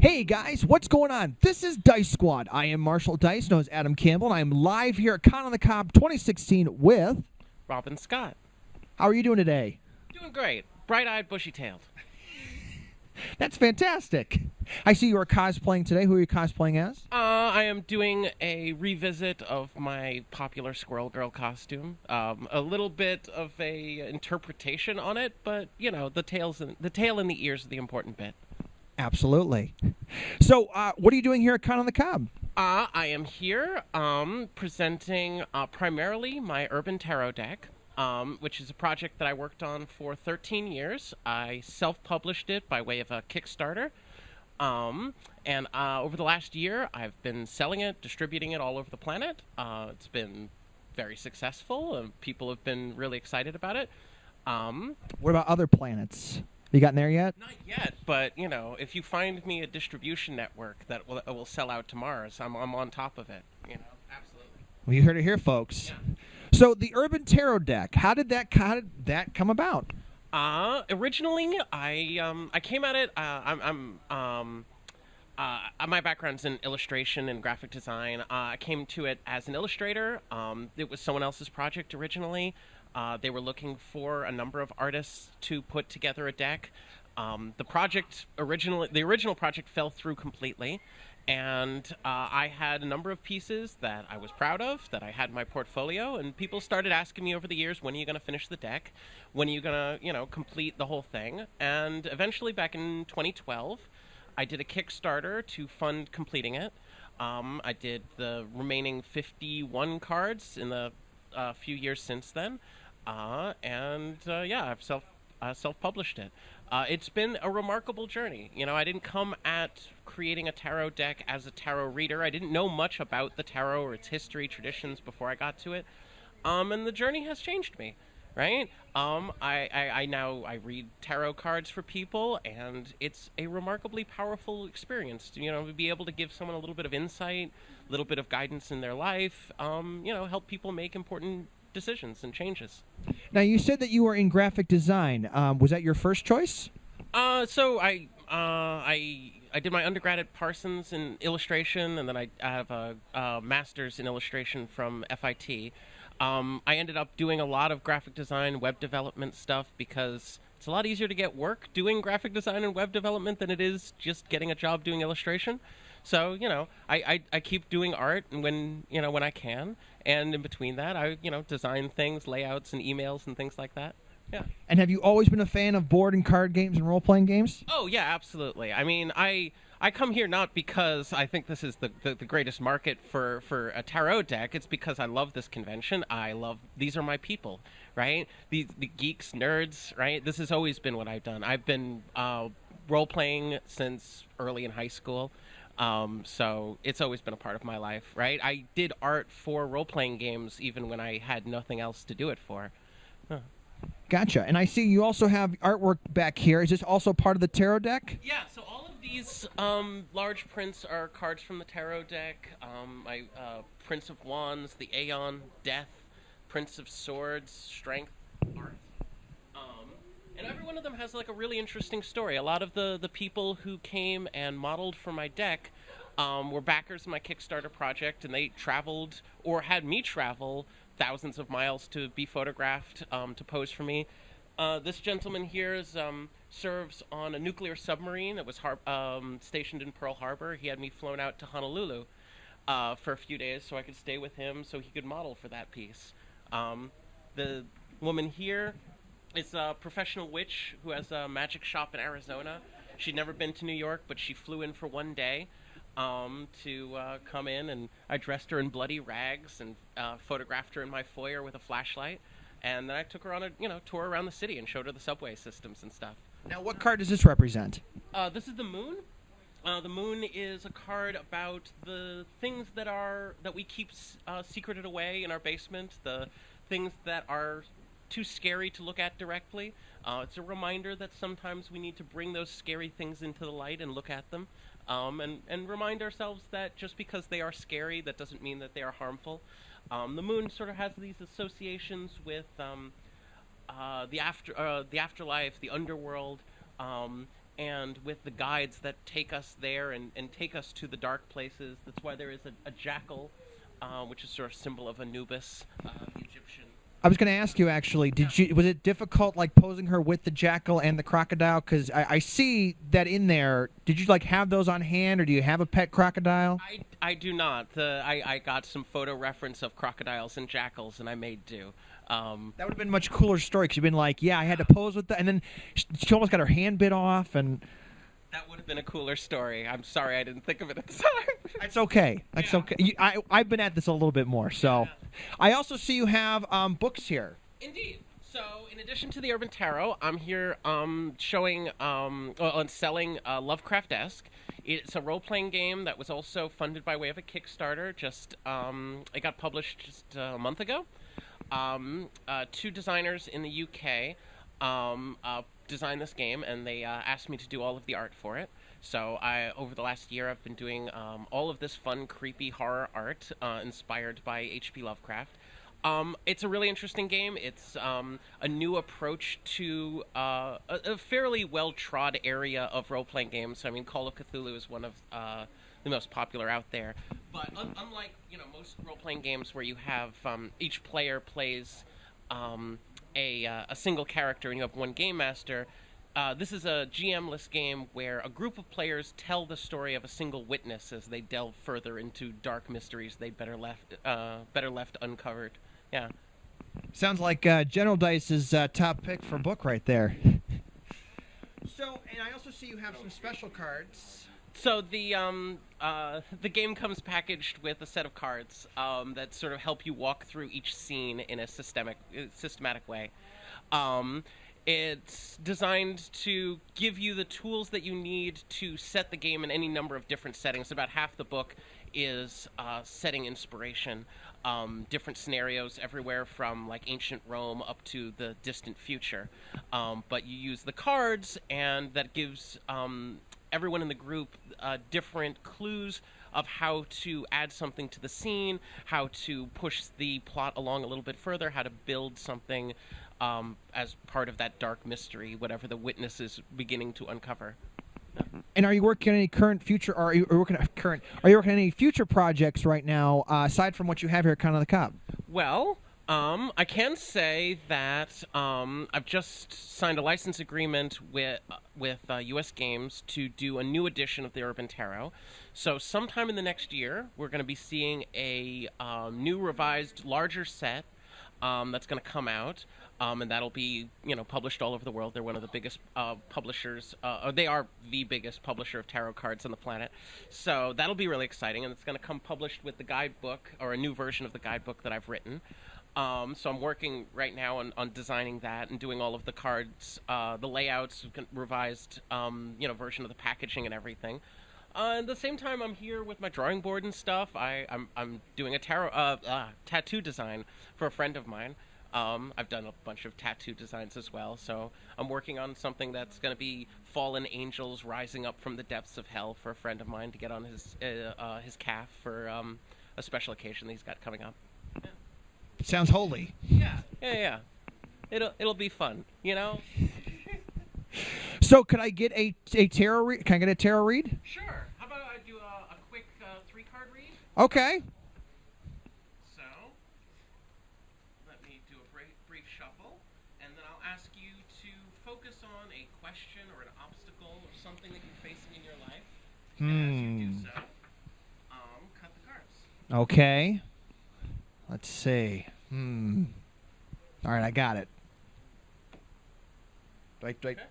Hey guys, what's going on? This is Dice Squad. I am Marshall Dice, known as Adam Campbell, and I am live here at Con on the Cob 2016 with... Robin Scott. How are you doing today? Doing great. Bright-eyed, bushy-tailed. That's fantastic. I see you are cosplaying today. Who are you cosplaying as? I am doing a revisit of my popular Squirrel Girl costume. A little bit of a interpretation on it, but you know, the tail and the ears are the important bit. Absolutely. So, what are you doing here at Con on the Cob? I am here presenting primarily my Urban Tarot deck, which is a project that I worked on for 13 years. I self-published it by way of a Kickstarter. And over the last year, I've been selling it, distributing it all over the planet. It's been very successful, and people have been really excited about it. What about other planets? You gotten there yet? Not yet, but you know, if you find me a distribution network that will sell out to Mars, I'm on top of it. You know, absolutely. Well, you heard it here, folks. Yeah. So, the Urban Tarot deck, how did that come about? Originally, I came at it. My background's in illustration and graphic design. I came to it as an illustrator. It was someone else's project originally. They were looking for a number of artists to put together a deck. The original project fell through completely, and I had a number of pieces that I was proud of, that I had in my portfolio, and people started asking me over the years, when are you going to finish the deck? When are you going to, complete the whole thing? And eventually, back in 2012, I did a Kickstarter to fund completing it. I did the remaining 51 cards in the few years since then. I've self-published it. It's been a remarkable journey. You know, I didn't come at creating a tarot deck as a tarot reader. I didn't know much about the tarot or its history, traditions before I got to it. And the journey has changed me, right? I read tarot cards for people, and it's a remarkably powerful experience to be able to give someone a little bit of insight, a little bit of guidance in their life, help people make important decisions and changes. Now, you said that you were in graphic design. Was that your first choice? So I did my undergrad at Parsons in illustration, and then I have a master's in illustration from FIT. I ended up doing a lot of graphic design, web development stuff, because it's a lot easier to get work doing graphic design and web development than it is just getting a job doing illustration. So, I keep doing art when I can. And in between that, I, design things, layouts, and emails and things like that. Yeah. And have you always been a fan of board and card games and role-playing games? Oh, yeah, absolutely. I mean, I come here not because I think this is the greatest market for a tarot deck. It's because I love this convention. These are my people, right? The geeks, nerds, right? This has always been what I've done. I've been role-playing since early in high school. So it's always been a part of my life, right? I did art for role-playing games even when I had nothing else to do it for. Huh. Gotcha. And I see you also have artwork back here. Is this also part of the tarot deck? Yeah, so all of these large prints are cards from the tarot deck. My Prince of Wands, the Aeon, Death, Prince of Swords, Strength, Art. And every one of them has like a really interesting story. A lot of the people who came and modeled for my deck were backers in my Kickstarter project, and they traveled or had me travel thousands of miles to be photographed, to pose for me. This gentleman here serves on a nuclear submarine that was stationed in Pearl Harbor. He had me flown out to Honolulu for a few days so I could stay with him so he could model for that piece. The woman here is a professional witch who has a magic shop in Arizona. She'd never been to New York, but she flew in for one day to come in, and I dressed her in bloody rags and photographed her in my foyer with a flashlight. And then I took her on a tour around the city and showed her the subway systems and stuff. Now, what card does this represent? This is the moon. The moon is a card about the things that we keep secreted away in our basement, the things that are too scary to look at directly. It's a reminder that sometimes we need to bring those scary things into the light and look at them, and remind ourselves that just because they are scary, that doesn't mean that they are harmful. The moon sort of has these associations with the afterlife, the underworld, and with the guides that take us there and take us to the dark places. That's why there is a jackal, which is sort of symbol of Anubis, the Egyptian. I was going to ask you actually. Was it difficult like posing her with the jackal and the crocodile? Because I see that in there. Did you like have those on hand, or do you have a pet crocodile? I do not. I got some photo reference of crocodiles and jackals, and I made do. That would have been a much cooler story. Because you've been like, yeah, I had to pose with that, and then she almost got her hand bit off, and that would have been a cooler story. I'm sorry I didn't think of it at the time. That's okay. That's okay. I've been at this a little bit more, so. Yeah. I also see you have books here. Indeed. So, in addition to the Urban Tarot, I'm here showing and selling Lovecraft-esque. It's a role-playing game that was also funded by way of a Kickstarter. It got published just a month ago. Two designers in the UK designed this game, and they asked me to do all of the art for it. So over the last year, I've been doing all of this fun, creepy horror art inspired by H.P. Lovecraft. It's a really interesting game. It's a new approach to a fairly well-trod area of role-playing games. I mean, Call of Cthulhu is one of the most popular out there. But unlike most role-playing games where you have each player plays a single character and you have one game master, this is a GM-less game where a group of players tell the story of a single witness as they delve further into dark mysteries they'd better left uncovered. Yeah. Sounds like General Dice's top pick for book right there. So, and I also see you have some special cards. So the game comes packaged with a set of cards that sort of help you walk through each scene in a systematic way. It's designed to give you the tools that you need to set the game in any number of different settings. About half the book is setting inspiration. Different scenarios everywhere from like ancient Rome up to the distant future. But you use the cards, and that gives everyone in the group different clues of how to add something to the scene, how to push the plot along a little bit further, how to build something as part of that dark mystery, whatever the witness is beginning to uncover. And are you working on any are you working on any future projects right now, aside from what you have here at Con of the Cob? Well, I can say that I've just signed a license agreement with US Games to do a new edition of the Urban Tarot. So sometime in the next year, we're going to be seeing a new revised, larger set that's going to come out. And that'll be, published all over the world. They're one of the biggest publishers. They are the biggest publisher of tarot cards on the planet. So that'll be really exciting, and it's going to come published with the guidebook, or a new version of the guidebook that I've written. So I'm working right now on designing that and doing all of the cards, the layouts, revised, version of the packaging and everything. At the same time, I'm here with my drawing board and stuff. I'm doing a tattoo design for a friend of mine. I've done a bunch of tattoo designs as well, so I'm working on something that's going to be fallen angels rising up from the depths of hell for a friend of mine to get on his calf for a special occasion that he's got coming up. Yeah. Sounds holy. Yeah. It'll be fun, So, could I get a tarot read? Can I get a tarot read? Sure. How about I do a quick 3-card read? Okay. So, let me do a brief shuffle, and then I'll ask you to focus on a question or an obstacle or something that you're facing in your life. And as you do so, cut the cards. Okay. Let's see. All right, I got it. Right. Okay.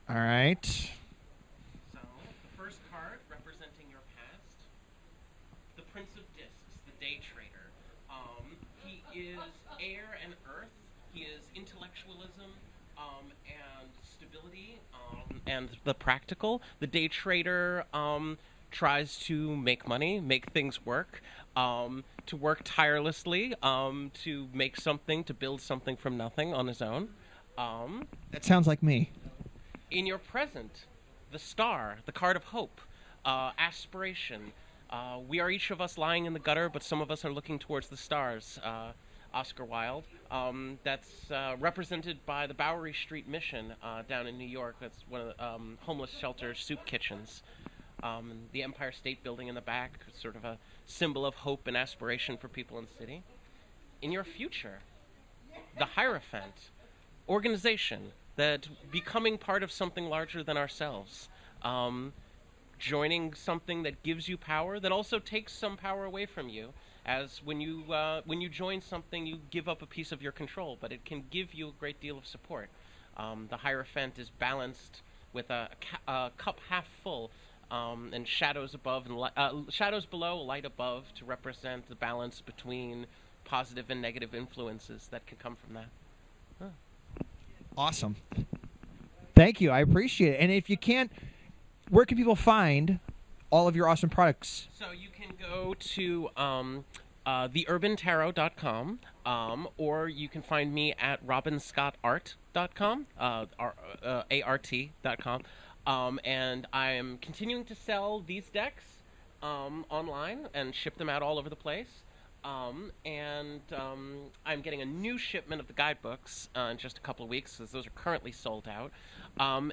All right. So, the first card representing your past, the Prince of Discs, the Day Trader. He is air and earth. He is intellectualism and stability and the practical. The Day Trader tries to make money, make things work, to work tirelessly, to make something, to build something from nothing on his own. That sounds like me. In your present, the Star, the card of hope, aspiration. We are each of us lying in the gutter, but some of us are looking towards the stars. Oscar Wilde. That's represented by the Bowery Street Mission down in New York. That's one of the homeless shelter soup kitchens. The Empire State Building in the back, sort of a symbol of hope and aspiration for people in the city. In your future, the Hierophant organization that becoming part of something larger than ourselves, joining something that gives you power, that also takes some power away from you. As when you join something, you give up a piece of your control, but it can give you a great deal of support. The Hierophant is balanced with a cup half full, and shadows above and shadows below, light above, to represent the balance between positive and negative influences that can come from that. Awesome. Thank you. I appreciate it. And if you can't, where can people find all of your awesome products? So you can go to theurbantarot.com, or you can find me at robinscottart.com, ART.com. And I am continuing to sell these decks online and ship them out all over the place. I'm getting a new shipment of the guidebooks in just a couple of weeks, because those are currently sold out.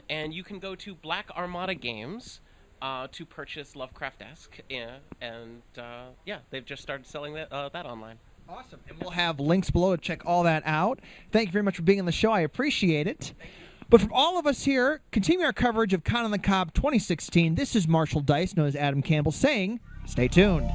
And you can go to Black Armada Games to purchase Lovecraft-esque, and they've just started selling that online. Awesome. And we'll have links below to check all that out. Thank you very much for being on the show. I appreciate it. But from all of us here, continuing our coverage of Con on the Cob 2016, this is Marshall Dice, known as Adam Campbell, saying, stay tuned.